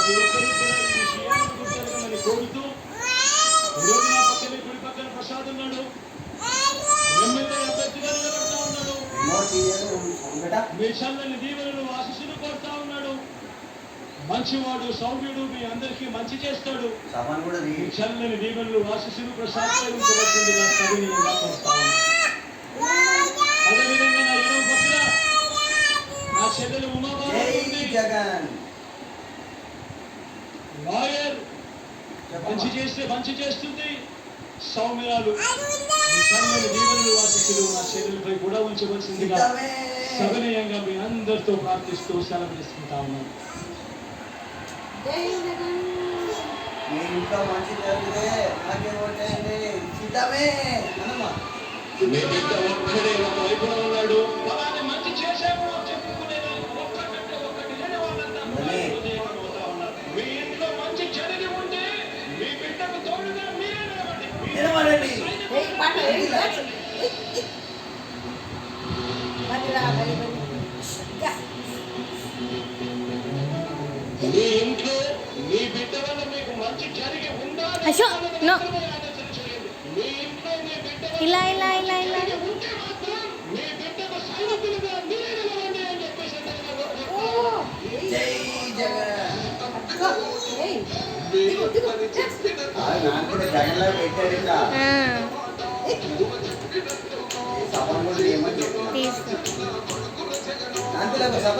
ప్రతి ఒక్కరికి కూడా ఈ విషయాన్ని గుర్తెరగమని కోరుతూ ఈరోజు నా పక్కనే కుడి పక్కన ప్రసాద్ ఉన్నాడు. ఎమ్మెల్యే అభ్యర్థిగా నిలబడతా ఉన్నాడు. మీ చల్లని దీవెనలు ఆశీస్సులు కోరుతా ఉన్నాడు. మంచివాడు, సౌమ్యుడు, మీ అందరికీ మంచి చేస్తాడు. చల్లని దీవెనలు ఆశీస్సులు ప్రసాదించబడుతుందిగా సవినీయంగా కోరుతా ఉన్నాడు. అదేవిధంగా నా ఎడమ పక్కన నా చెల్లెలు ఉమాబాయి లాయర్, మంచి చేస్తే మంచి చేస్తుంది. సౌమ్యాలు, చల్లని దీవెనలు ఆశీస్సులు నా చెల్లెలపై కూడా ఉంచవలసిందిగా సవినయంగా మీ అందరితో ప్రార్థిస్తూ సెలవు తీసుకుంటా ఉన్నాను. మీ ఇంట్లో మంచి జరిగితే నాకే ఓటేయండి. సిద్ధమే అనమా. మీ బిడ్డ ఒక్కడే ఒక వైపున ఉన్నాడు. అలానే మంచి చేసాము చెప్పుకునేది ఒక్కటంటే ఒక్కటి లేని వాళ్ళంతా ఉన్నారు. మీ ఇంట్లో మంచి జరిగి ఉంటే మీ బిడ్డకు తోడుగా మీరే నిలబడండి. మీ ఇంట్లో మీ బిడ్డ వల్ల మీకు మంచి జరిగి ఉండాలి. మీ ఇంట్లో మీ బిడ్డ ఇలా ఇలా ఇలా ఇలా ఉంటే మాత్రం మీ బిడ్డకు సైనికులుగా మీరే నిలవండి అని చెప్పేసి జై జగన్. నాకు జగన్లో పెట్టాడు ఇలా సభను కూడా ఏమని చెప్పిన నాకు సభ